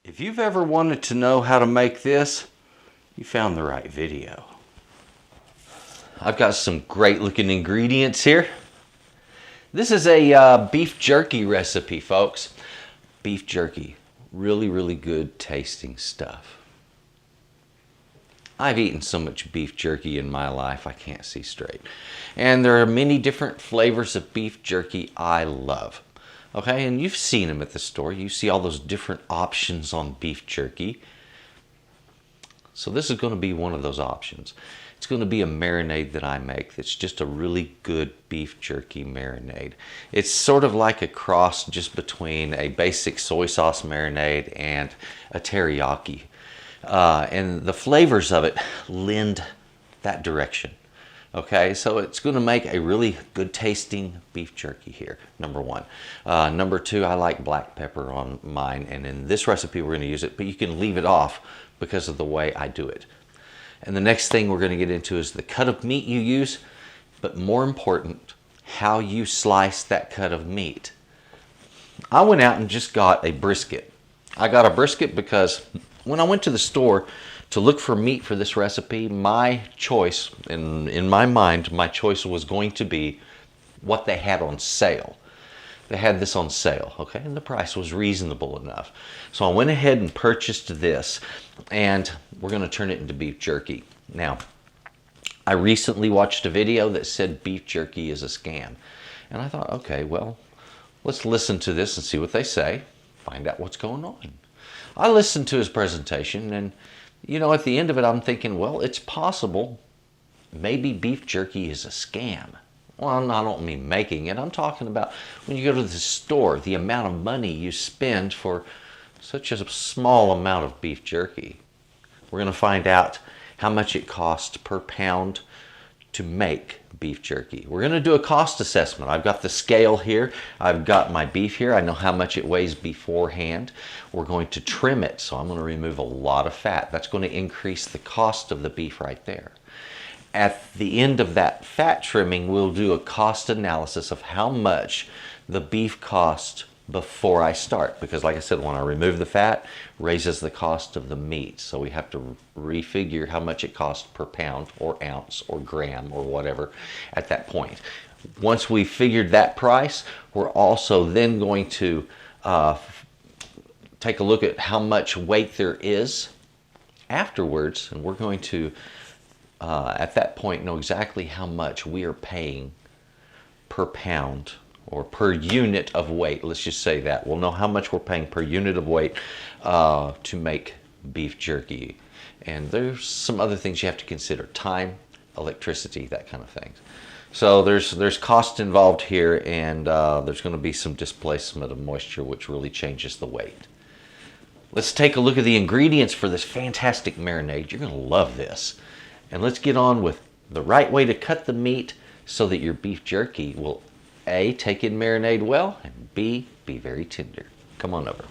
If you've ever wanted to know how to make this, you found the right video. I've got some great looking ingredients here. This is a beef jerky recipe, folks. Beef jerky, really good tasting stuff. I've eaten so much beef jerky in my life, I can't see straight. And there are many different flavors of beef jerky I love. Okay, and you've seen them at the store. You see all those different options on beef jerky. So this is going to be one of those options. It's going to be a marinade that I make that's just a really good beef jerky marinade. It's sort of like a cross just between a basic soy sauce marinade and a teriyaki. And the flavors of it lend that direction. Okay, so it's going to make a really good tasting beef jerky here, number one. Number two, I like black pepper on mine, and in this recipe we're going to use it, but you can leave it off because of the way I do it. And the next thing we're going to get into is the cut of meat you use, but more important, how you slice that cut of meat. I went out and just got a brisket. I got a brisket because when I went to the store to look for meat for this recipe, my choice, in my mind, my choice was going to be what they had on sale. They had this on sale, okay, and the price was reasonable enough. So I went ahead and purchased this, and we're going to turn it into beef jerky. Now, I recently watched a video that said beef jerky is a scam. And I thought, okay, well, let's listen to this and see what they say, find out what's going on. I listened to his presentation, and you know, at the end of it, I'm thinking, well, it's possible maybe beef jerky is a scam. Well, I don't mean making it. I'm talking about when you go to the store, the amount of money you spend for such a small amount of beef jerky. We're going to find out how much it costs per pound to make beef jerky. We're going to do a cost assessment. I've got the scale here. I've got my beef here. I know how much it weighs beforehand. We're going to trim it, so I'm going to remove a lot of fat. That's going to increase the cost of the beef right there. At the end of that fat trimming, we'll do a cost analysis of how much the beef cost before I start, because like I said, when I remove the fat, raises the cost of the meat. So we have to refigure how much it costs per pound or ounce or gram or whatever at that point. Once we've figured that price, we're also then going to take a look at how much weight there is afterwards, and we're going to at that point know exactly how much we are paying per pound or per unit of weight. Let's just say that. We'll know how much we're paying per unit of weight to make beef jerky. And there's some other things you have to consider. Time, electricity, that kind of thing. So there's cost involved here, and there's going to be some displacement of moisture, which really changes the weight. Let's take a look at the ingredients for this fantastic marinade. You're going to love this. And let's get on with the right way to cut the meat so that your beef jerky will A, take in marinade well, and B, be very tender. Come on over.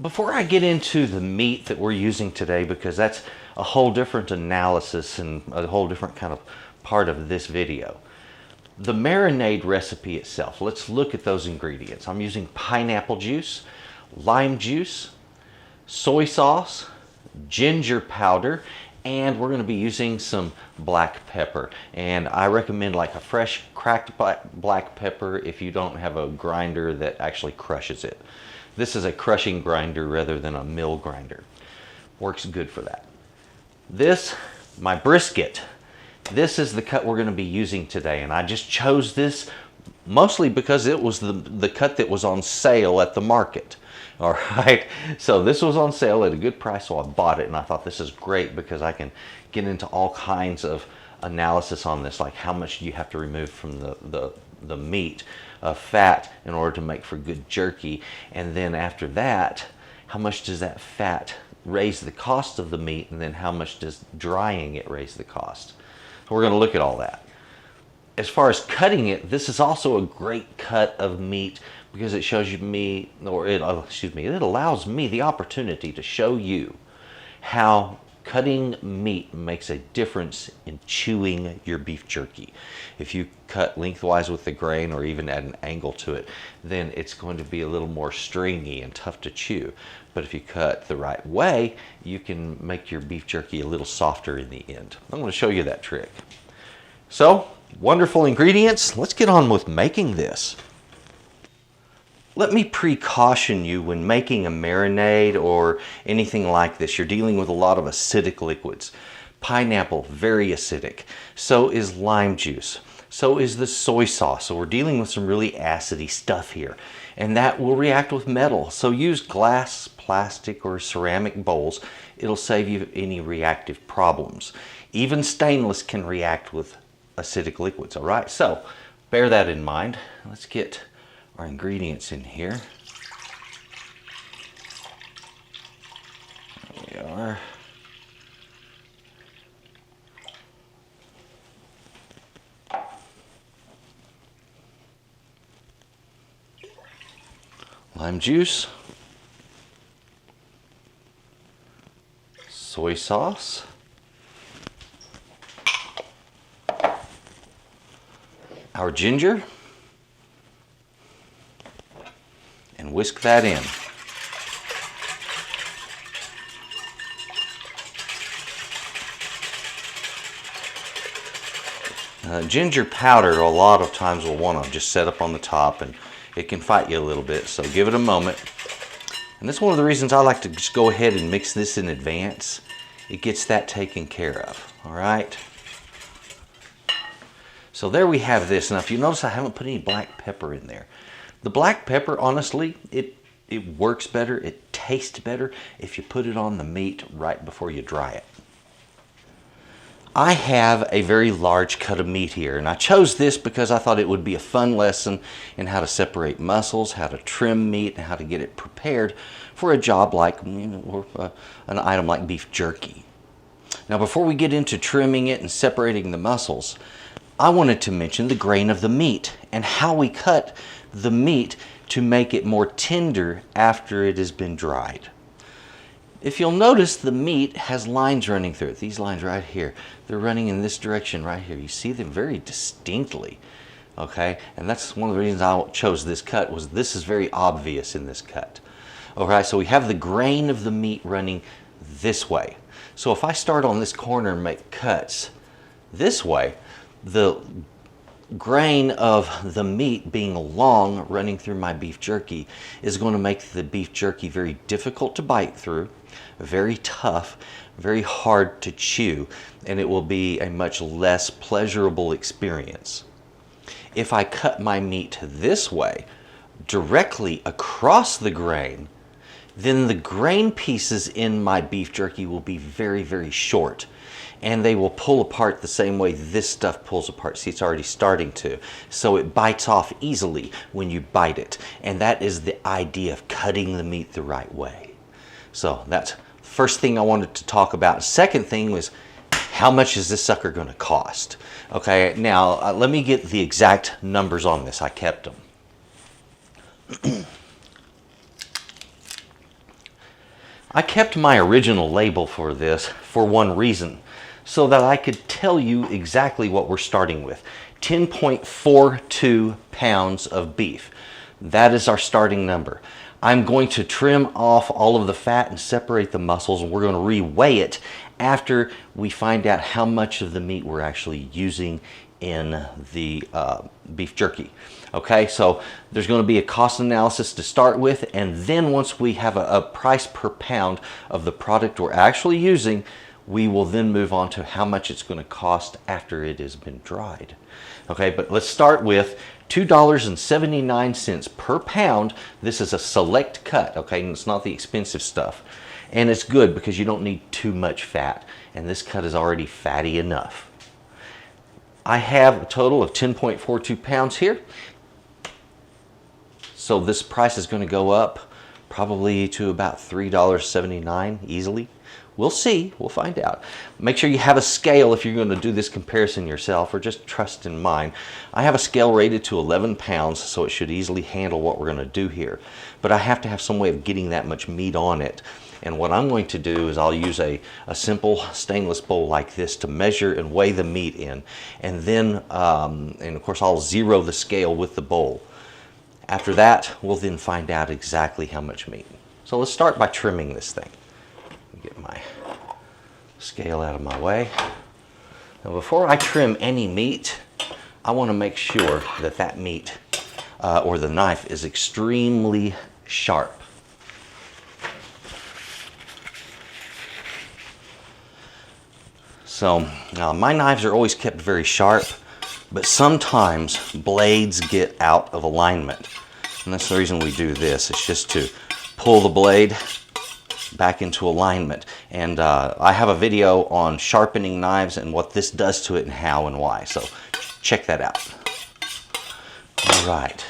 Before I get into the meat that we're using today, because that's a whole different analysis and a whole different kind of part of this video, the marinade recipe itself, let's look at those ingredients. I'm using pineapple juice, lime juice, soy sauce, ginger powder, and we're going to be using some black pepper. And I recommend like a fresh cracked black pepper if you don't have a grinder that actually crushes it. This is a crushing grinder rather than a mill grinder. Works good for that. This, my brisket, this is the cut we're going to be using today. And I just chose this mostly because it was the cut that was on sale at the market. All right, so this was on sale at a good price, so I bought it, and I thought this is great because I can get into all kinds of analysis on this, like how much do you have to remove from the meat of fat in order to make for good jerky, and then after that, how much does that fat raise the cost of the meat, and then how much does drying it raise the cost? So we're going to look at all that. As far as cutting it, this is also a great cut of meat because it shows you it allows me the opportunity to show you how Cutting meat makes a difference in chewing your beef jerky. If you cut lengthwise with the grain or even at an angle to it, then it's going to be a little more stringy and tough to chew. But if you cut the right way, you can make your beef jerky a little softer in the end. I'm going to show you that trick. So, wonderful ingredients. Let's get on with making this. Let me precaution you when making a marinade or anything like this. You're dealing with a lot of acidic liquids. Pineapple, very acidic. So is lime juice. So is the soy sauce. So we're dealing with some really acidy stuff here. And that will react with metal. So use glass, plastic, or ceramic bowls. It'll save you any reactive problems. Even stainless can react with acidic liquids, all right? So bear that in mind. Let's get our ingredients in here. There we are. Lime juice, soy sauce, our ginger, and whisk that in. Ginger powder a lot of times will want to just set up on the top, and it can fight you a little bit, so give it a moment. And that's one of the reasons I like to just go ahead and mix this in advance. It gets that taken care of, all right? So there we have this. Now if you notice, I haven't put any black pepper in there. The black pepper, honestly, it works better, it tastes better if you put it on the meat right before you dry it. I have a very large cut of meat here, and I chose this because I thought it would be a fun lesson in how to separate muscles, how to trim meat, and how to get it prepared for a job like, or an item like beef jerky. Now before we get into trimming it and separating the muscles, I wanted to mention the grain of the meat and how we cut the meat to make it more tender after it has been dried. If you'll notice, the meat has lines running through it. These lines right here, they're running in this direction right here. You see them very distinctly, okay? And that's one of the reasons I chose this cut, was this is very obvious in this cut. All right, so we have the grain of the meat running this way. So if I start on this corner and make cuts this way, the grain of the meat being long running through my beef jerky is going to make the beef jerky very difficult to bite through, very tough, very hard to chew, and it will be a much less pleasurable experience. If I cut my meat this way, directly across the grain, then the grain pieces in my beef jerky will be very, very short. And they will pull apart the same way this stuff pulls apart. See, it's already starting to. So it bites off easily when you bite it. And that is the idea of cutting the meat the right way. So that's the first thing I wanted to talk about. Second thing was, how much is this sucker going to cost? Okay, now let me get the exact numbers on this. I kept them. I kept my original label for this for one reason, so that I could tell you exactly what we're starting with. 10.42 pounds of beef. That is our starting number. I'm going to trim off all of the fat and separate the muscles, and we're going to reweigh it after we find out how much of the meat we're actually using in the beef jerky. Okay, so there's going to be a cost analysis to start with, and then once we have a price per pound of the product we're actually using, we will then move on to how much it's going to cost after it has been dried. Okay, but let's start with $2.79 per pound. This is a select cut, okay, and it's not the expensive stuff. And it's good because you don't need too much fat, and this cut is already fatty enough. I have a total of 10.42 pounds here. So this price is going to go up probably to about $3.79 easily. We'll see, we'll find out. Make sure you have a scale if you're going to do this comparison yourself, or just trust in mine. I have a scale rated to 11 pounds, so it should easily handle what we're going to do here. But I have to have some way of getting that much meat on it. And what I'm going to do is I'll use a simple stainless bowl like this to measure and weigh the meat in. And then, and of course, I'll zero the scale with the bowl. After that, we'll then find out exactly how much meat. So let's start by trimming this thing. Get my scale out of my way. Now before I trim any meat, I want to make sure that that meat or the knife is extremely sharp. So my knives are always kept very sharp, but sometimes blades get out of alignment. And that's the reason we do this. It's just to pull the blade back into alignment. And I have a video on sharpening knives and what this does to it and how and why. So check that out. All right.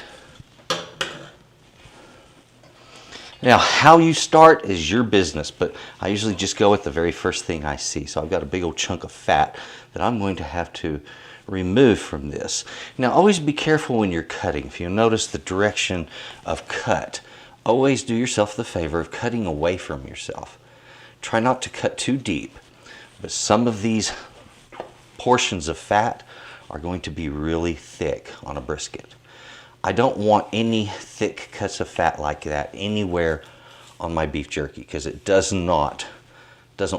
Now, how you start is your business, but I usually just go with the very first thing I see. So I've got a big old chunk of fat that I'm going to have to remove from this. Now, always be careful when you're cutting. If you notice the direction of cut, always do yourself the favor of cutting away from yourself. Try not to cut too deep, but some of these portions of fat are going to be really thick on a brisket. I don't want any thick cuts of fat like that anywhere on my beef jerky because it doesn't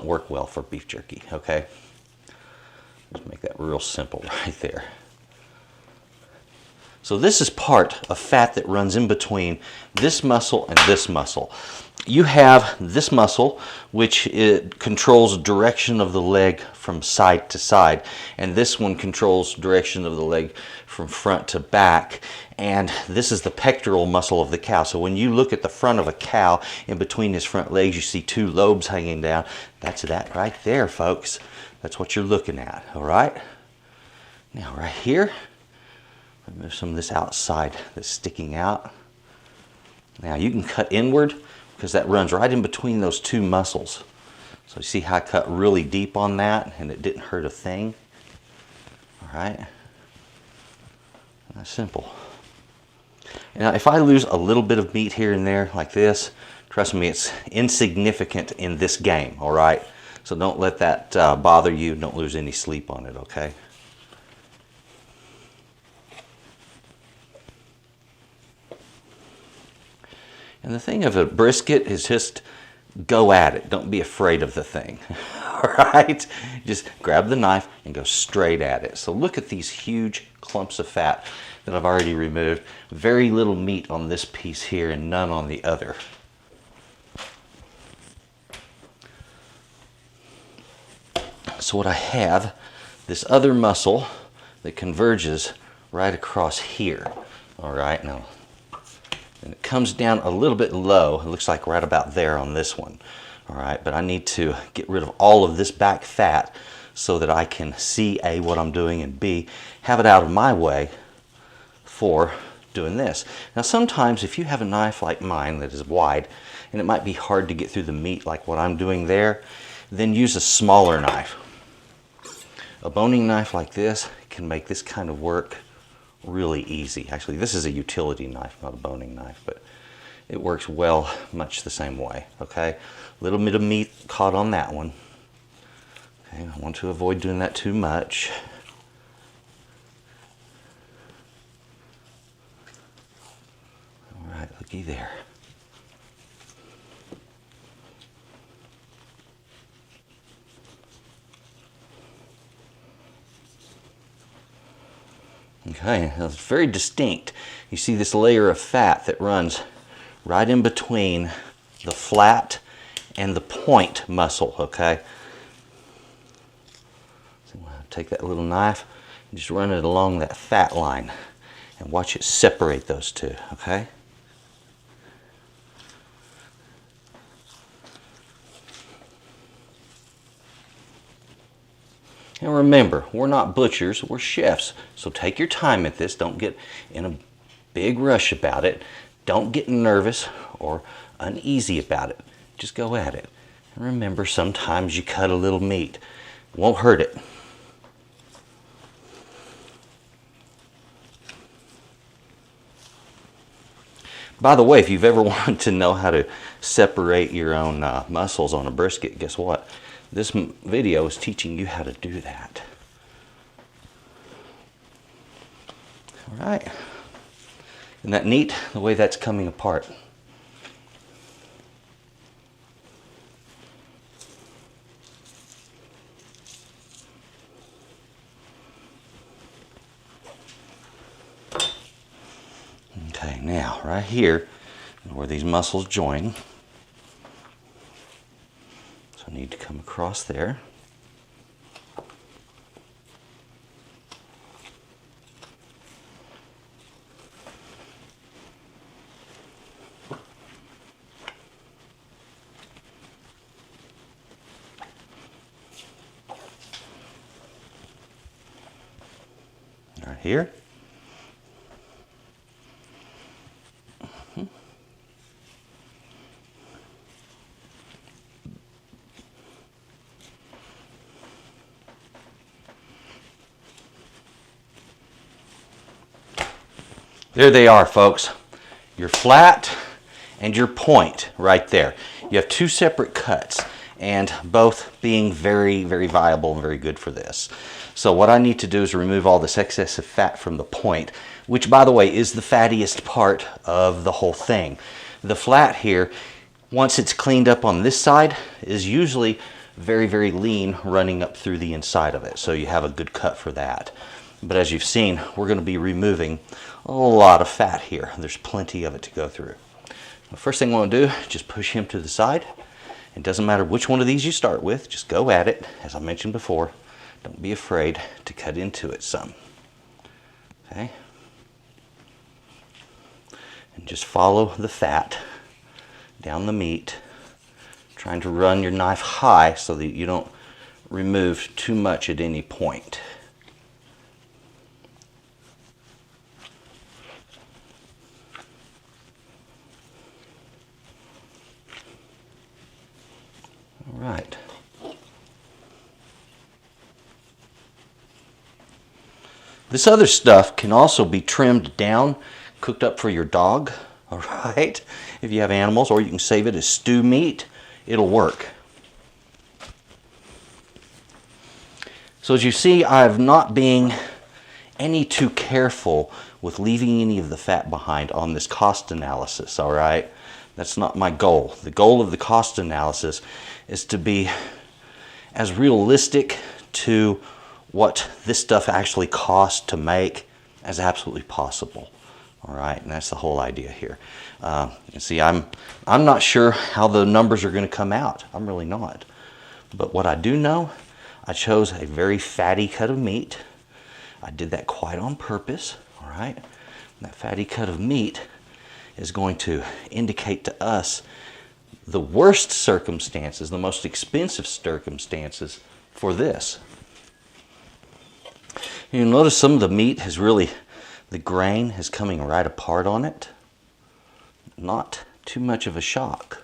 work well for beef jerky, okay? Let's make that real simple right there. So this is part of fat that runs in between this muscle and this muscle. You have this muscle, which it controls direction of the leg from side to side, and this one controls direction of the leg from front to back. And this is the pectoral muscle of the cow. So when you look at the front of a cow, in between his front legs, you see two lobes hanging down. That's that right there, folks. That's what you're looking at, all right? Now right here, remove some of this outside that's sticking out. Now you can cut inward because that runs right in between those two muscles. So you see how I cut really deep on that and it didn't hurt a thing? All right? That's simple. Now if I lose a little bit of meat here and there like this, trust me, it's insignificant in this game, all right? So don't let that bother you. Don't lose any sleep on it, okay? And the thing of a brisket is just go at it. Don't be afraid of the thing. All right? Just grab the knife and go straight at it. So look at these huge clumps of fat that I've already removed. Very little meat on this piece here and none on the other. So what I have, this other muscle that converges right across here. All right, now. And it comes down a little bit low. It looks like right about there on this one. All right, but I need to get rid of all of this back fat so that I can see A, what I'm doing, and B, have it out of my way for doing this. Now sometimes if you have a knife like mine that is wide and it might be hard to get through the meat like what I'm doing there, then use a smaller knife. A boning knife like this can make this kind of work really easy. Actually, this is a utility knife, not a boning knife, but it works well much the same way, okay? A little bit of meat caught on that one. Okay, I want to avoid doing that too much. All right, looky there. Okay, that's very distinct. You see this layer of fat that runs right in between the flat and the point muscle, okay? So I'll take that little knife and just run it along that fat line and watch it separate those two, okay? And remember, we're not butchers, we're chefs. So take your time at this. Don't get in a big rush about it. Don't get nervous or uneasy about it. Just go at it. And remember, sometimes you cut a little meat. It won't hurt it. By the way, if you've ever wanted to know how to separate your own muscles on a brisket, guess what? This video is teaching you how to do that. All right. Isn't that neat, the way that's coming apart? Okay, now right here, where these muscles join, so I need to come across there. Right here. There they are, folks. Your flat and your point right there. You have two separate cuts, and both being very, very viable and very good for this. So what I need to do is remove all this excessive fat from the point, which, by the way, is the fattiest part of the whole thing. The flat here, once it's cleaned up on this side, is usually very, very lean running up through the inside of it. So you have a good cut for that. But as you've seen, we're going to be removing a lot of fat here. There's plenty of it to go through. The first thing I want to do is just push him to the side. It doesn't matter which one of these you start with, just go at it. As I mentioned before, don't be afraid to cut into it some. Okay? And just follow the fat down the meat, trying to run your knife high so that you don't remove too much at any point. All right. This other stuff can also be trimmed down, cooked up for your dog, all right? If you have animals, or you can save it as stew meat, it'll work. So as you see, I'm not being any too careful with leaving any of the fat behind on this cost analysis, all right? That's not my goal. The goal of the cost analysis is to be as realistic to what this stuff actually costs to make as absolutely possible. All right, and that's the whole idea here. You see, I'm not sure how the numbers are going to come out. I'm really not. But what I do know, I chose a very fatty cut of meat. I did that quite on purpose. All right, and that fatty cut of meat is going to indicate to us the worst circumstances, the most expensive circumstances for this. You notice some of the meat has really, the grain is coming right apart on it. Not too much of a shock.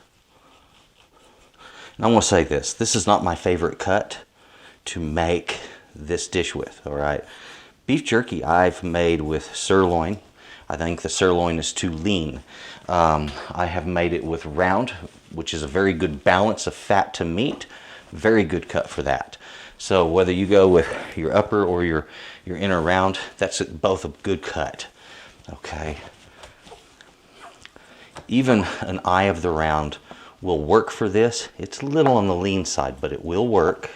And I want to say this is not my favorite cut to make this dish with, all right? Beef jerky I've made with sirloin. I think the sirloin is too lean. I have made it with round, which is a very good balance of fat to meat. Very good cut for that. So whether you go with your upper or your inner round, that's both a good cut. Okay. Even an eye of the round will work for this. It's a little on the lean side, but it will work.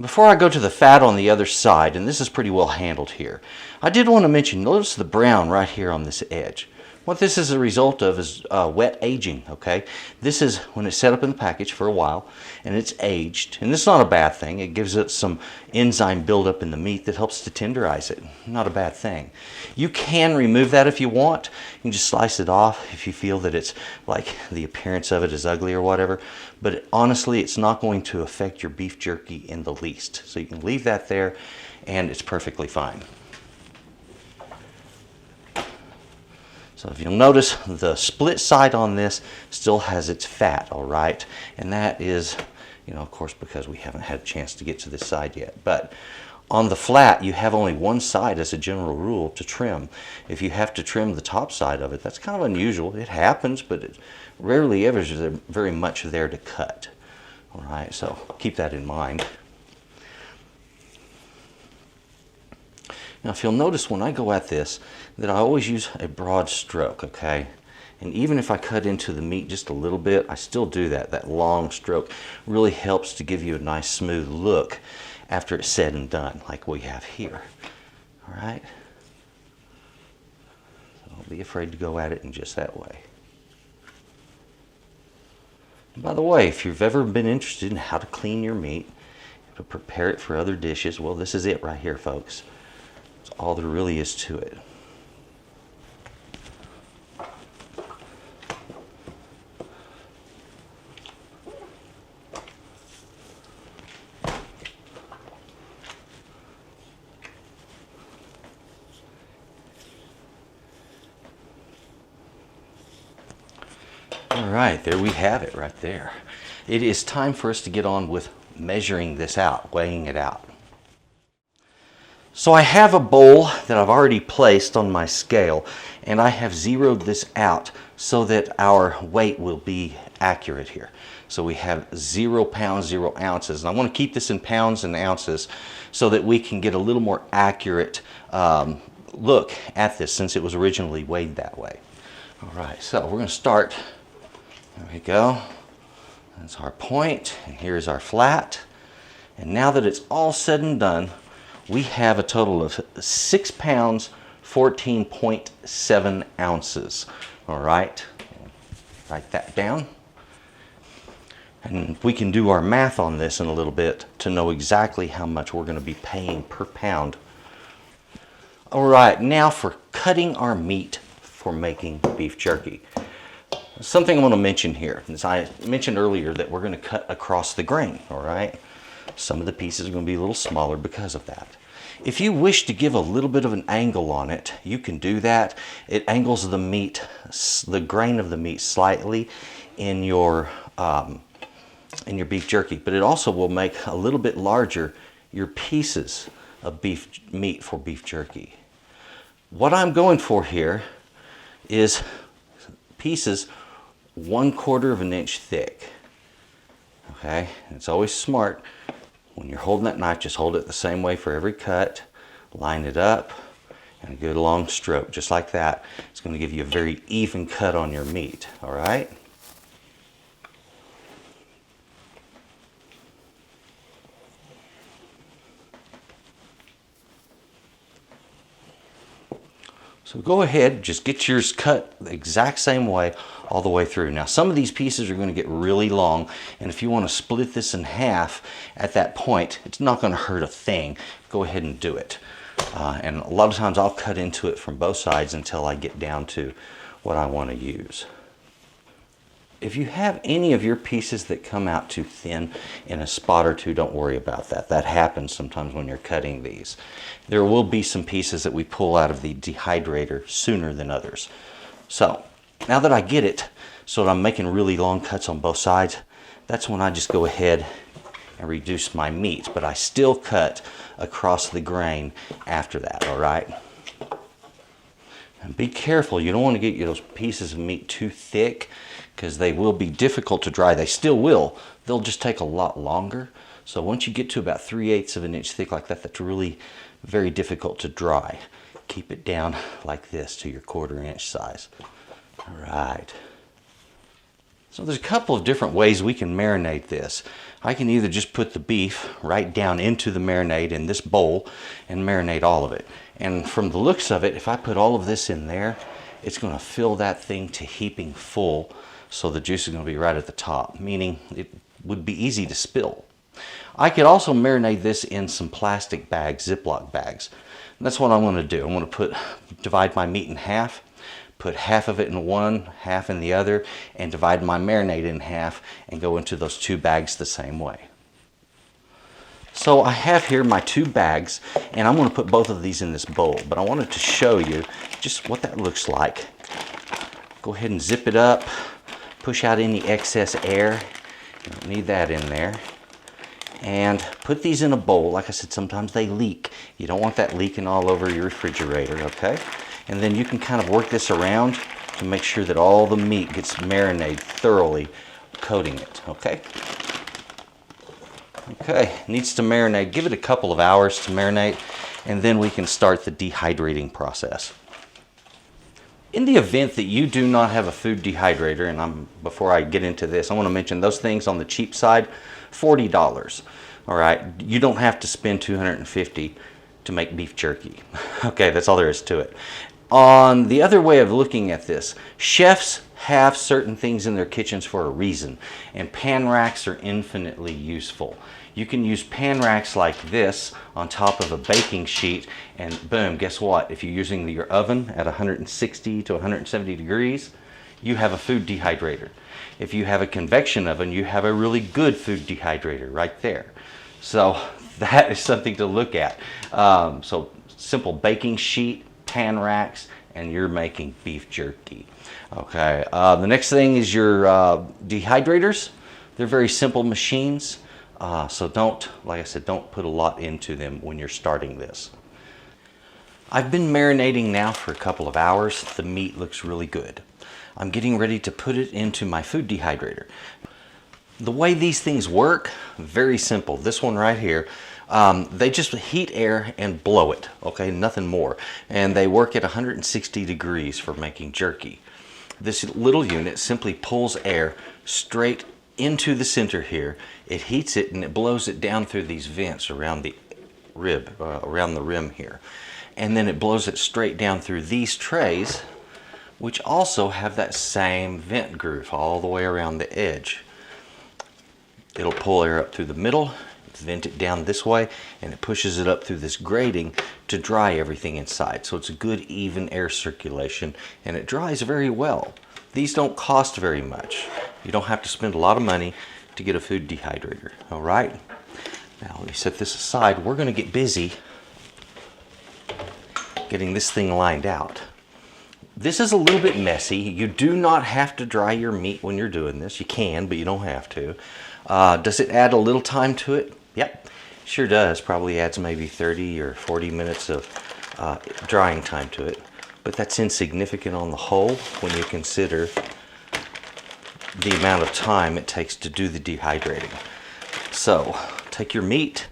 Before I go to the fat on the other side, and this is pretty well handled here, I did want to mention, notice the brown right here on this edge. What this is a result of is wet aging, okay? This is when it's set up in the package for a while and it's aged. And it's not a bad thing. It gives it some enzyme buildup in the meat that helps to tenderize it. Not a bad thing. You can remove that if you want. You can just slice it off if you feel that it's like the appearance of it is ugly or whatever. But honestly, it's not going to affect your beef jerky in the least. So you can leave that there and it's perfectly fine. So if you'll notice, the split side on this still has its fat, all right? And that is, you know, of course, because we haven't had a chance to get to this side yet. But on the flat, you have only one side as a general rule to trim. If you have to trim the top side of it, that's kind of unusual. It happens, but it rarely ever is there very much there to cut. All right, so keep that in mind. Now, if you'll notice when I go at this, that I always use a broad stroke, okay? And even if I cut into the meat just a little bit, I still do that. That long stroke really helps to give you a nice smooth look after it's said and done, like we have here. All right? So don't be afraid to go at it in just that way. And by the way, if you've ever been interested in how to clean your meat, to prepare it for other dishes, well, this is it right here, folks. That's all there really is to it. All right, there we have it right there. It is time for us to get on with measuring this out, weighing it out. So I have a bowl that I've already placed on my scale, and I have zeroed this out so that our weight will be accurate here. So we have 0 pounds, 0 ounces. And I want to keep this in pounds and ounces so that we can get a little more accurate look at this since it was originally weighed that way. All right, so we're going to start. There we go. That's our point, and here's our flat. And now that it's all said and done, we have a total of 6 pounds, 14.7 ounces. All right, write that down. And we can do our math on this in a little bit to know exactly how much we're going to be paying per pound. All right, now for cutting our meat for making beef jerky. Something I want to mention here, as I mentioned earlier, that we're going to cut across the grain, all right? Some of the pieces are going to be a little smaller because of that. If you wish to give a little bit of an angle on it, you can do that. It angles the meat, the grain of the meat slightly in your beef jerky, but it also will make a little bit larger your pieces of beef meat for beef jerky. What I'm going for here is pieces 1/4 of an inch thick. Okay, and it's always smart when you're holding that knife, just hold it the same way for every cut, line it up, and a good long stroke, just like that. It's going to give you a very even cut on your meat, all right? So go ahead, just get yours cut the exact same way all the way through. Now some of these pieces are going to get really long, and if you want to split this in half at that point, it's not going to hurt a thing. Go ahead and do it. And a lot of times I'll cut into it from both sides until I get down to what I want to use. If you have any of your pieces that come out too thin in a spot or two, don't worry about that. That happens sometimes when you're cutting these. There will be some pieces that we pull out of the dehydrator sooner than others. So now that I get it, so that I'm making really long cuts on both sides, that's when I just go ahead and reduce my meat. But I still cut across the grain after that, all right? And be careful, you don't want to get those pieces of meat too thick, because they will be difficult to dry. They still will. They'll just take a lot longer. So once you get to about 3/8 of an inch thick like that, that's really very difficult to dry. Keep it down like this to your 1/4 inch size. All right. So there's a couple of different ways we can marinate this. I can either just put the beef right down into the marinade in this bowl and marinate all of it. And from the looks of it, if I put all of this in there it's going to fill that thing to heaping full, so the juice is going to be right at the top, meaning it would be easy to spill. I could also marinate this in some plastic bags, Ziploc bags. And that's what I'm going to do. I'm going to divide my meat in half, put half of it in one, half in the other, and divide my marinade in half and go into those 2 bags the same way. So I have here my 2 bags, and I'm going to put both of these in this bowl, but I wanted to show you just what that looks like. Go ahead and zip it up, push out any excess air. You don't need that in there. And put these in a bowl. Like I said, sometimes they leak. You don't want that leaking all over your refrigerator, okay? And then you can kind of work this around to make sure that all the meat gets marinated thoroughly, coating it, okay? Okay, needs to marinate. Give it a couple of hours to marinate, and then we can start the dehydrating process. In the event that you do not have a food dehydrator, and before I get into this, I want to mention those things on the cheap side, $40. All right, you don't have to spend $250 to make beef jerky. Okay, that's all there is to it. On the other way of looking at this, chefs have certain things in their kitchens for a reason, and pan racks are infinitely useful. You can use pan racks like this on top of a baking sheet, and boom, guess what? If you're using your oven at 160 to 170 degrees, you have a food dehydrator. If you have a convection oven, you have a really good food dehydrator right there. So that is something to look at. So simple baking sheet, pan racks, and you're making beef jerky. Okay, the next thing is your dehydrators. They're very simple machines. So don't, like I said, don't put a lot into them when you're starting this. I've been marinating now for a couple of hours. The meat looks really good. I'm getting ready to put it into my food dehydrator. The way these things work, very simple. This one right here, they just heat air and blow it, okay, nothing more. And they work at 160 degrees for making jerky. This little unit simply pulls air straight into the center here. It heats it and it blows it down through these vents around the around the rim here. And then it blows it straight down through these trays, which also have that same vent groove all the way around the edge. It'll pull air up through the middle, vent it down this way, and it pushes it up through this grating to dry everything inside. So it's a good even air circulation, and it dries very well. These don't cost very much. You don't have to spend a lot of money to get a food dehydrator. All right, now let me set this aside. We're going to get busy getting this thing lined out. This is a little bit messy. You do not have to dry your meat when you're doing this. You can, but you don't have to. Does it add a little time to it? Yep, sure does. Probably adds maybe 30 or 40 minutes of drying time to it. But that's insignificant on the whole when you consider the amount of time it takes to do the dehydrating. So take your meat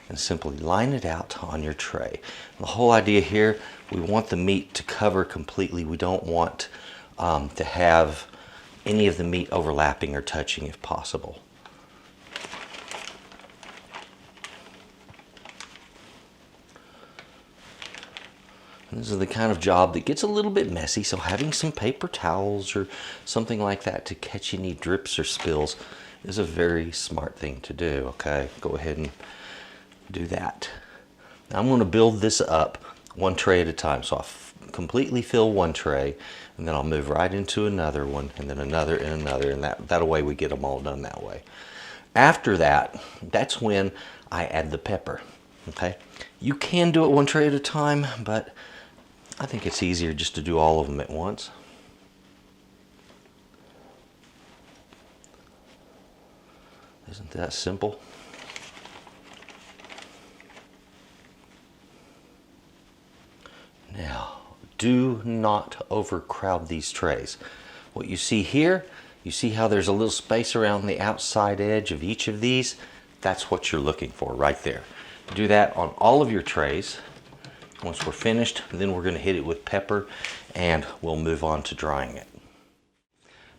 and simply line it out on your tray. The whole idea here, we want the meat to cover completely. We don't want to have any of the meat overlapping or touching if possible. This is the kind of job that gets a little bit messy, so having some paper towels or something like that to catch any drips or spills is a very smart thing to do, okay? Go ahead and do that. Now I'm going to build this up one tray at a time. So I'll completely fill one tray, and then I'll move right into another one, and then another and another, and that way we get them all done that way. After that, that's when I add the pepper, okay? You can do it one tray at a time, but I think it's easier just to do all of them at once. Isn't that simple? Now, do not overcrowd these trays. What you see here, you see how there's a little space around the outside edge of each of these? That's what you're looking for right there. Do that on all of your trays. Once we're finished, then we're going to hit it with pepper and we'll move on to drying it.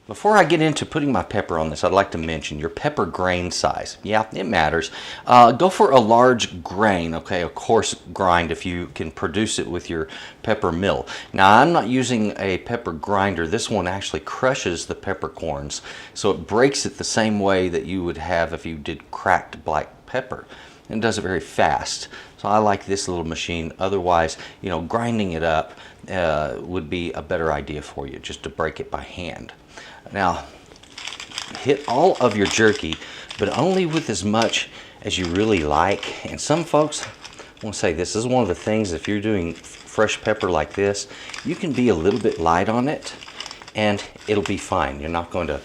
Before I get into putting my pepper on this, I'd like to mention your pepper grain size. Yeah, it matters. Go for a large grain, okay, a coarse grind if you can produce it with your pepper mill. Now, I'm not using a pepper grinder. This one actually crushes the peppercorns, so it breaks it the same way that you would have if you did cracked black pepper, and does it very fast. So I like this little machine. Otherwise, you know, grinding it up would be a better idea for you, just to break it by hand. Now, hit all of your jerky, but only with as much as you really like. And some folks, I want to say this is one of the things, if you're doing fresh pepper like this, you can be a little bit light on it and it'll be fine. You're not going to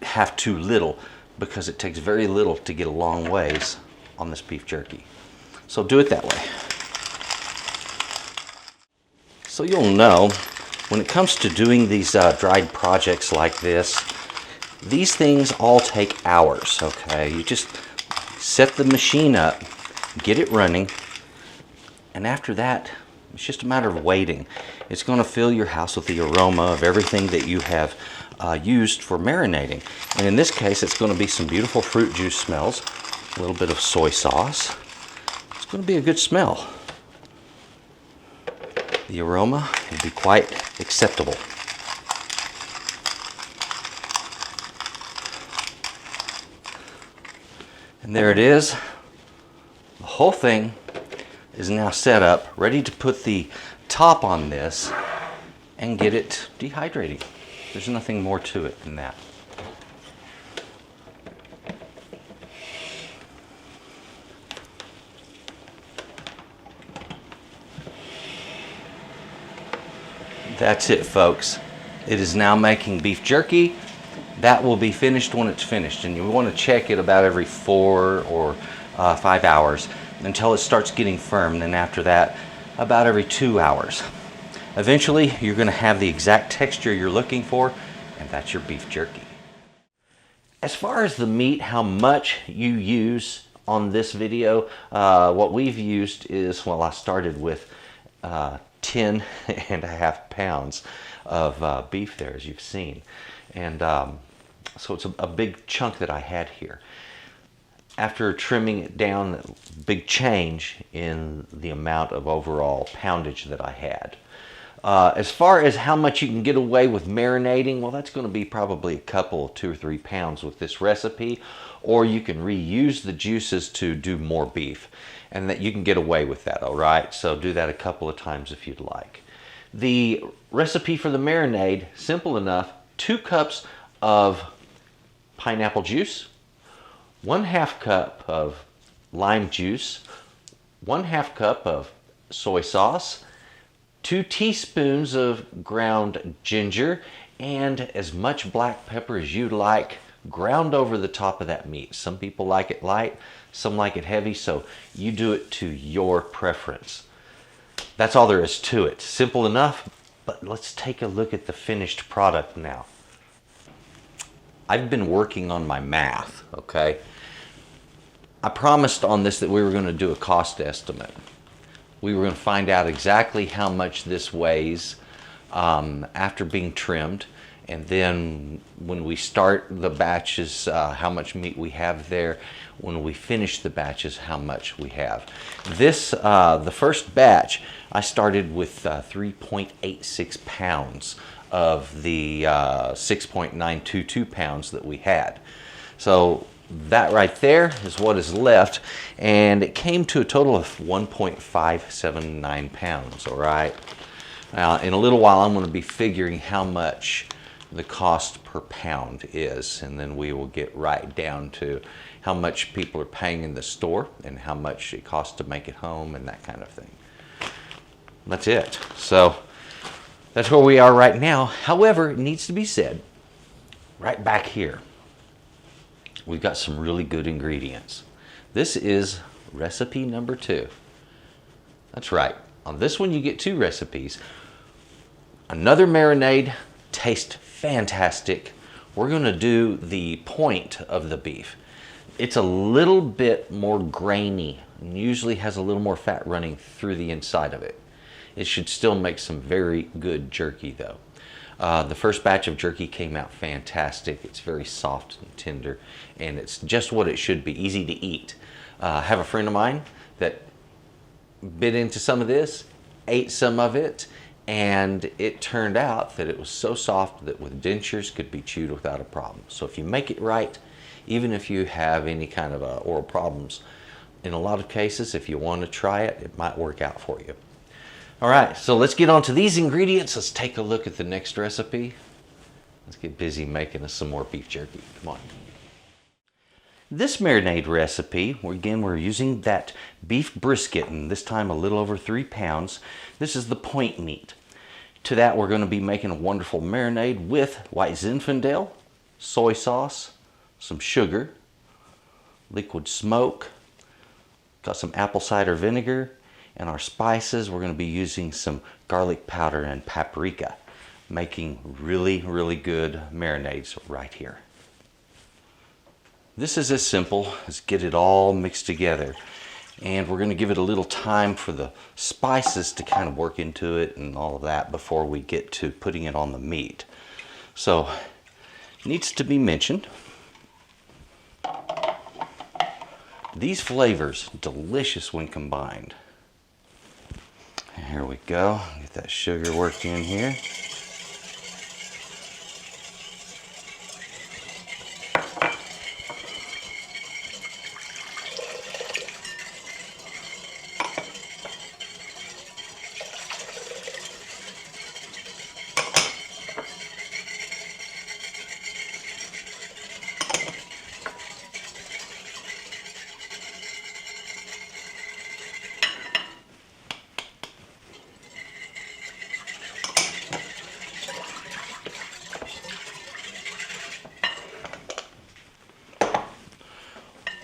have too little, because it takes very little to get a long ways on this beef jerky. So do it that way. So you'll know, when it comes to doing these dried projects like this, these things all take hours, okay? You just set the machine up, get it running, and after that, it's just a matter of waiting. It's going to fill your house with the aroma of everything that you have used for marinating. And in this case, it's going to be some beautiful fruit juice smells, a little bit of soy sauce. It's going to be a good smell. The aroma will be quite acceptable. And there it is. The whole thing is now set up, ready to put the top on this and get it dehydrating. There's nothing more to it than that. That's it, folks. It is now making beef jerky. That will be finished when it's finished, and you want to check it about every 4 or 5 hours until it starts getting firm. Then after that, about every 2 hours. Eventually, you're going to have the exact texture you're looking for, and that's your beef jerky. As far as the meat, how much you use on this video, what we've used is, well, I started with 10.5 pounds of beef there, as you've seen. And so it's a big chunk that I had here. After trimming it down, big change in the amount of overall poundage that I had. As far as how much you can get away with marinating, well, that's going to be probably a couple, 2 or 3 pounds with this recipe, or you can reuse the juices to do more beef, and that you can get away with that, all right? So do that a couple of times if you'd like. The recipe for the marinade, simple enough: 2 cups of pineapple juice, 1/2 cup of lime juice, 1/2 cup of soy sauce, 2 teaspoons of ground ginger, and as much black pepper as you like ground over the top of that meat. Some people like it light, some like it heavy, so you do it to your preference. That's all there is to it. Simple enough, but let's take a look at the finished product now. I've been working on my math, okay? I promised on this that we were going to do a cost estimate. We were going to find out exactly how much this weighs after being trimmed, and then when we start the batches, how much meat we have there. When we finish the batches, how much we have. This, the first batch, I started with 3.86 pounds of the 6.922 pounds that we had. So that right there is what is left, and it came to a total of 1.579 pounds, all right? Now, in a little while, I'm going to be figuring how much the cost per pound is, and then we will get right down to how much people are paying in the store and how much it costs to make it home and that kind of thing. That's it. So that's where we are right now. However, it needs to be said, right back here, we've got some really good ingredients. This is recipe number 2. That's right. On this one, you get 2 recipes. Another marinade, tastes fantastic. We're going to do the point of the beef. It's a little bit more grainy and usually has a little more fat running through the inside of it. It should still make some very good jerky though. The first batch of jerky came out fantastic. It's very soft and tender, and it's just what it should be, easy to eat. I have a friend of mine that bit into some of this, ate some of it, and it turned out that it was so soft that with dentures could be chewed without a problem. So if you make it right, even if you have any kind of oral problems, in a lot of cases, if you want to try it, it might work out for you. All right, so let's get on to these ingredients. Let's take a look at the next recipe. Let's get busy making us some more beef jerky. Come on. This marinade recipe, again, we're using that beef brisket, and this time a little over 3 pounds. This is the point meat. To that, we're going to be making a wonderful marinade with white Zinfandel, soy sauce, some sugar, liquid smoke, got some apple cider vinegar, and our spices, we're going to be using some garlic powder and paprika, making really, really good marinades right here. This is as simple as get it all mixed together. And we're going to give it a little time for the spices to kind of work into it and all of that before we get to putting it on the meat. So, needs to be mentioned, these flavors, delicious when combined. Here we go. Get that sugar worked in here.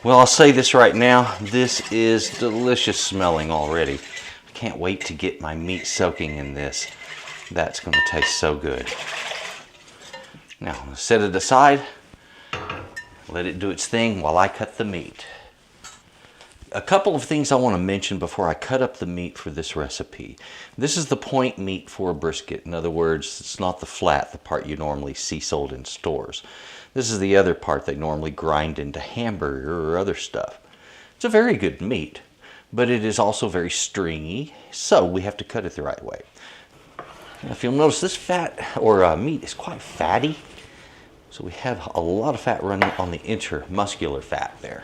Well, I'll say this right now, this is delicious smelling already. I can't wait to get my meat soaking in this. That's going to taste so good. Now, I'm going to set it aside, let it do its thing while I cut the meat. A couple of things I want to mention before I cut up the meat for this recipe. This is the point meat for a brisket. In other words, it's not the flat, the part you normally see sold in stores. This is the other part they normally grind into hamburger or other stuff. It's a very good meat, but it is also very stringy, so we have to cut it the right way. Now, if you'll notice, this fat or meat is quite fatty, so we have a lot of fat running on the intermuscular fat there.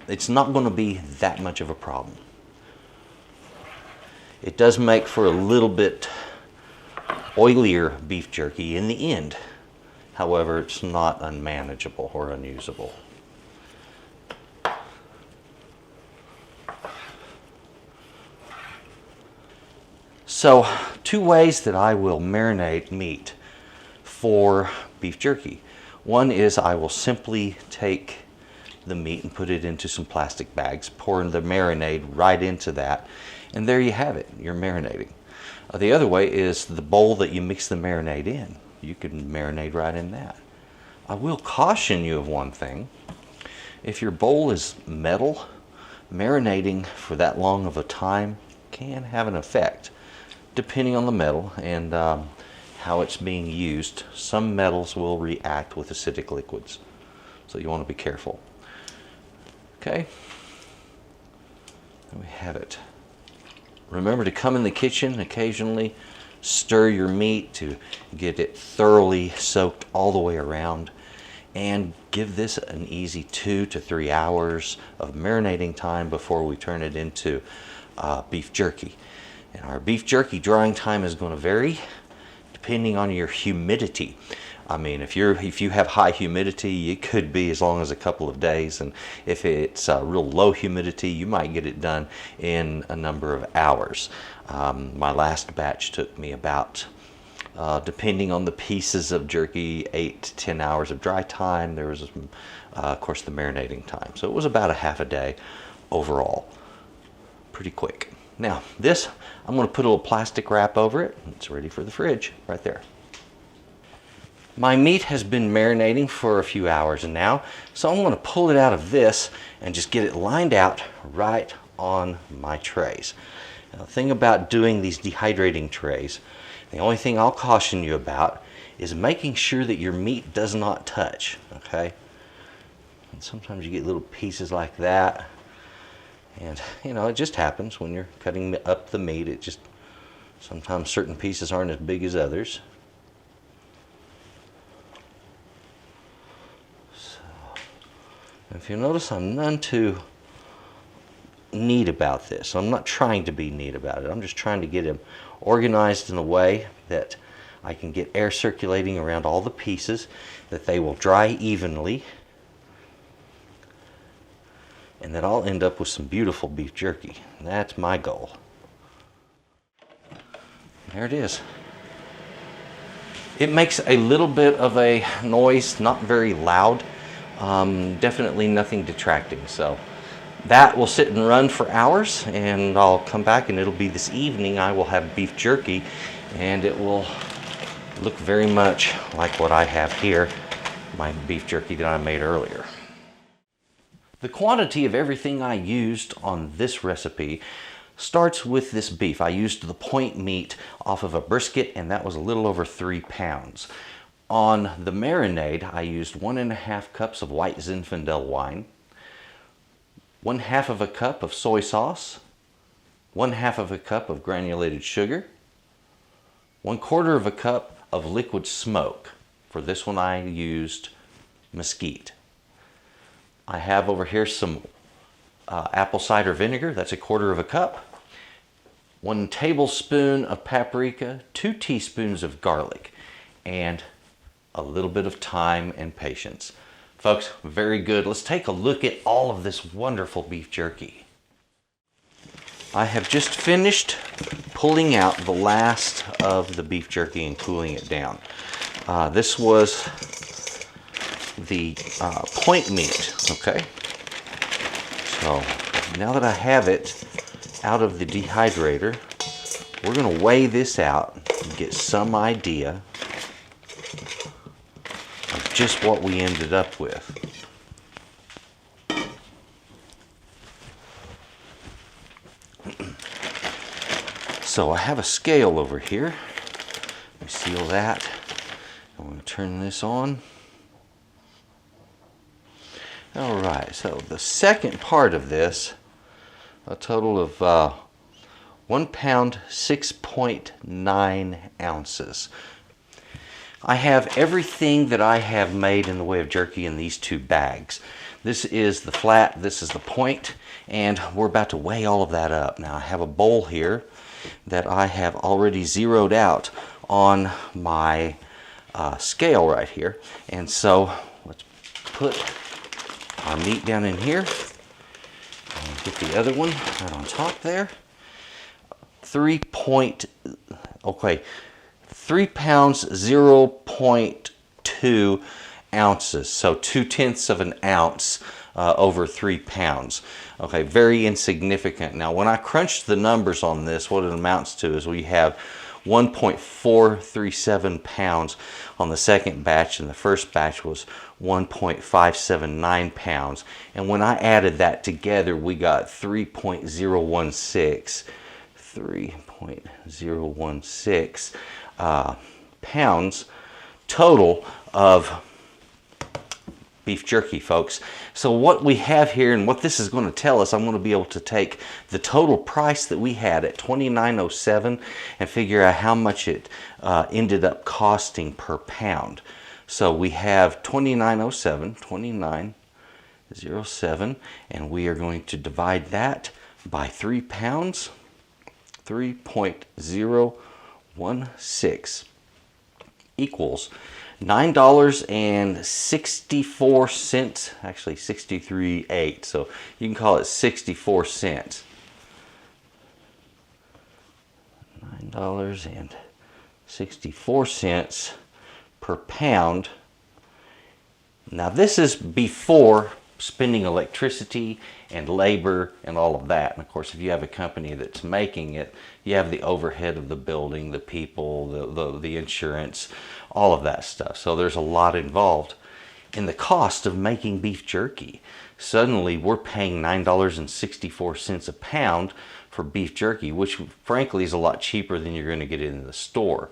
It's not going to be that much of a problem. It does make for a little bit oilier beef jerky in the end. However, it's not unmanageable or unusable. So, 2 ways that I will marinate meat for beef jerky. One is I will simply take the meat and put it into some plastic bags, pour the marinade right into that, and there you have it, you're marinating. The other way is the bowl that you mix the marinade in. You can marinate right in that. I will caution you of one thing. If your bowl is metal, marinating for that long of a time can have an effect, depending on the metal and how it's being used. Some metals will react with acidic liquids, so you want to be careful. Okay, there we have it. Remember to come in the kitchen occasionally, stir your meat to get it thoroughly soaked all the way around, and give this an easy 2 to 3 hours of marinating time before we turn it into beef jerky. And our beef jerky drying time is going to vary depending on your humidity. I mean, if you have high humidity, it could be as long as a couple of days, and if it's real low humidity, you might get it done in a number of hours. My last batch took me about, depending on the pieces of jerky, 8 to 10 hours of dry time. There was, of course, the marinating time. So it was about a half a day overall. Pretty quick. Now, this, I'm going to put a little plastic wrap over it. It's ready for the fridge right there. My meat has been marinating for a few hours now, so I'm going to pull it out of this and just get it lined out right on my trays. Now, the thing about doing these dehydrating trays, The only thing I'll caution you about is making sure that your meat does not touch, okay? And sometimes you get little pieces like that. And, you know, it just happens when you're cutting up the meat. It just, sometimes certain pieces aren't as big as others. So, if you notice, I'm none too neat about this. I'm not trying to be neat about it. I'm just trying to get them organized in a way that I can get air circulating around all the pieces, that they will dry evenly, and then I'll end up with some beautiful beef jerky. That's my goal. There it is. It makes a little bit of a noise, not very loud, definitely nothing detracting. So that will sit and run for hours, and I'll come back and it'll be this evening. I will have beef jerky, and it will look very much like what I have here, my beef jerky that I made earlier. The quantity of everything I used on this recipe starts with this beef. I used the point meat off of a brisket, and that was a little over 3 pounds. On the marinade, I used 1.5 cups of white Zinfandel wine, 1/2 of a cup of soy sauce, 1/2 of a cup of granulated sugar, 1/4 of a cup of liquid smoke. For this one, I used mesquite. I have over here some apple cider vinegar. That's 1/4 of a cup. 1 tablespoon of paprika, 2 teaspoons of garlic, and a little bit of thyme and patience. Folks, very good. Let's take a look at all of this wonderful beef jerky. I have just finished pulling out the last of the beef jerky and cooling it down. This was the point meat, okay? So now that I have it out of the dehydrator, we're going to weigh this out and get some idea of just what we ended up with. So I have a scale over here. Let me seal that. I'm going to turn this on. All right, so the second part of this, a total of 1 pound, 6.9 ounces. I have everything that I have made in the way of jerky in these 2 bags. This is the flat, this is the point, and we're about to weigh all of that up. Now I have a bowl here that I have already zeroed out on my scale right here. And so let's put our meat down in here and get the other one right on top there. 3 pounds, 0.2 ounces. So 2/10 of an ounce over 3 pounds. Okay, very insignificant. Now, when I crunched the numbers on this, what it amounts to is we have 1.437 pounds on the second batch, and the first batch was 1.579 pounds. And when I added that together, we got 3.016 pounds total of beef jerky, folks. So what we have here and what this is going to tell us, I'm going to be able to take the total price that we had at $29.07 and figure out how much it ended up costing per pound. So we have $29.07, and we are going to divide that by 3 pounds, 3.016 equals $9.64, actually 63.8, so you can call it 64 cents. $9.64 per pound. Now this is before spending electricity and labor and all of that. And of course, if you have a company that's making it, you have the overhead of the building, the people, the insurance, all of that stuff. So there's a lot involved in the cost of making beef jerky. Suddenly we're paying $9.64 a pound for beef jerky, which frankly is a lot cheaper than you're going to get it in the store.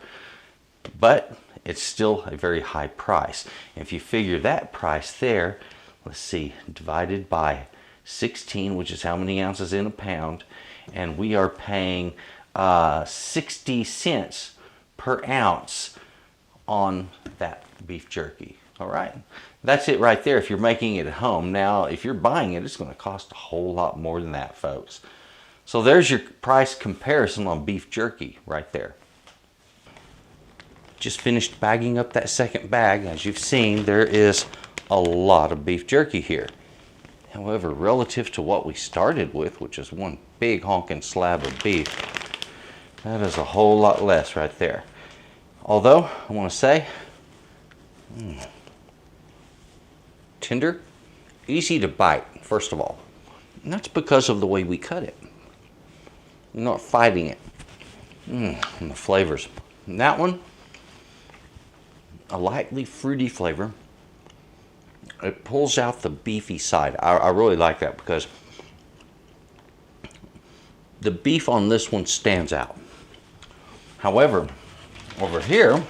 But it's still a very high price. If you figure that price there, let's see, divided by 16, which is how many ounces in a pound, and we are paying 60 cents per ounce on that beef jerky. All right, that's it right there if you're making it at home. Now, if you're buying it, it's going to cost a whole lot more than that, folks. So there's your price comparison on beef jerky right there. Just finished bagging up that second bag. As you've seen, there is a lot of beef jerky here. However, relative to what we started with, which is one big honking slab of beef, that is a whole lot less right there. Although, I want to say, tender, easy to bite, first of all. And that's because of the way we cut it. You're not fighting it. And the flavors. And that one, a lightly fruity flavor. It pulls out the beefy side. I really like that because the beef on this one stands out. However, over here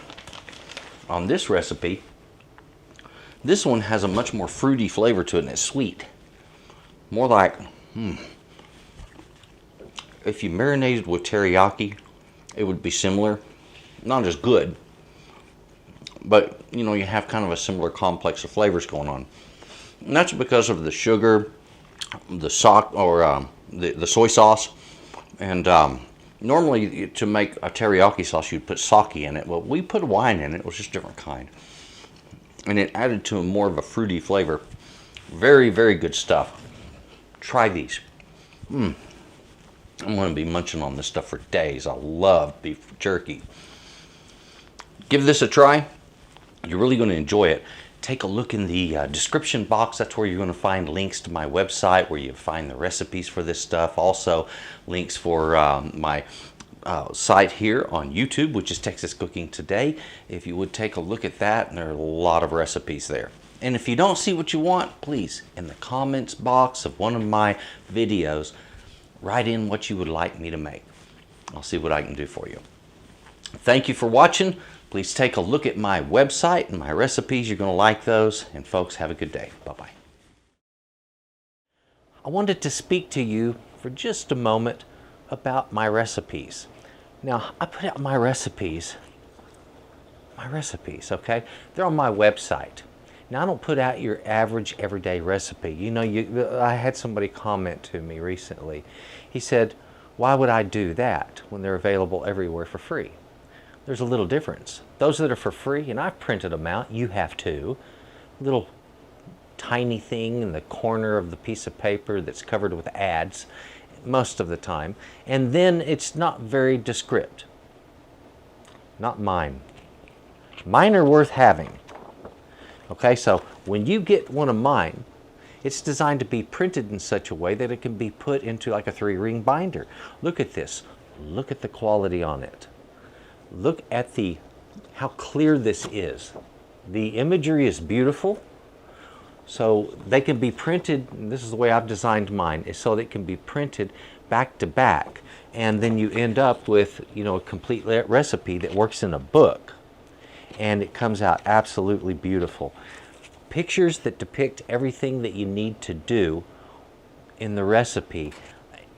on this recipe, this one has a much more fruity flavor to it, and it's sweet. More like, if you marinated with teriyaki, it would be similar. Not as good, but you know, you have kind of a similar complex of flavors going on. And that's because of the sugar, the the soy sauce, and normally to make a teriyaki sauce you'd put sake in it. Well, we put wine in it. It was just a different kind, and it added to more of a fruity flavor. Very, very good stuff. Try these. I'm going to be munching on this stuff for days. I love beef jerky. Give this a try. You're really going to enjoy it. Take a look in the description box. That's where you're going to find links to my website, where you find the recipes for this stuff. Also, links for my site here on YouTube, which is Texas Cooking Today. If you would take a look at that, and there are a lot of recipes there. And if you don't see what you want, please, in the comments box of one of my videos, write in what you would like me to make. I'll see what I can do for you. Thank you for watching. Please take a look at my website and my recipes. You're going to like those. And folks, have a good day. Bye-bye. I wanted to speak to you for just a moment about my recipes. Now, I put out my recipes, okay? They're on my website. Now, I don't put out your average everyday recipe. You know, I had somebody comment to me recently. He said, why would I do that when they're available everywhere for free? There's a little difference. Those that are for free, and I've printed them out, you have too, little tiny thing in the corner of the piece of paper that's covered with ads most of the time, and then it's not very descriptive. Not mine. Mine are worth having. Okay, so when you get one of mine, it's designed to be printed in such a way that it can be put into like a 3-ring binder. Look at this. Look at the quality on it. Look at how clear this is. The imagery is beautiful. So they can be printed, and this is the way I've designed mine, is so that it can be printed back to back. And then you end up with, you know, a complete recipe that works in a book. And it comes out absolutely beautiful. Pictures that depict everything that you need to do in the recipe.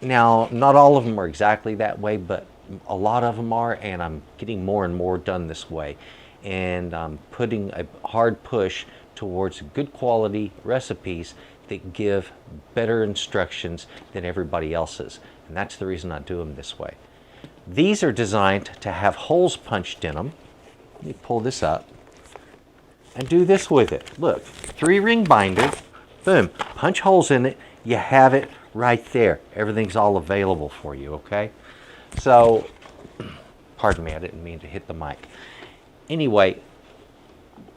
Now, not all of them are exactly that way, but a lot of them are, and I'm getting more and more done this way. And I'm putting a hard push towards good quality recipes that give better instructions than everybody else's. And that's the reason I do them this way. These are designed to have holes punched in them. Let me pull this up and do this with it. Look, 3-ring binder, boom, punch holes in it, you have it right there. Everything's all available for you, okay? So, pardon me, I didn't mean to hit the mic. Anyway,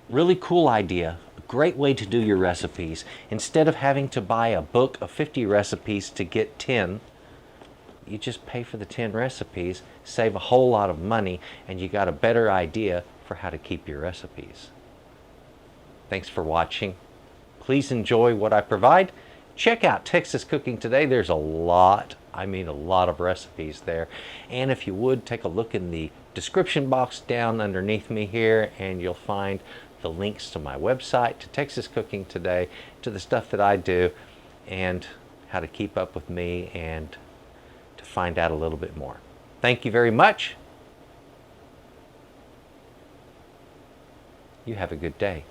really cool idea, a great way to do your recipes. Instead of having to buy a book of 50 recipes to get 10, you just pay for the 10 recipes, save a whole lot of money, and you got a better idea for how to keep your recipes. Thanks for watching. Please enjoy what I provide. Check out Texas Cooking Today. There's a lot I mean a lot of recipes there. And if you would, take a look in the description box down underneath me here, and you'll find the links to my website, to Texas Cooking Today, to the stuff that I do, and how to keep up with me and to find out a little bit more. Thank you very much. You have a good day.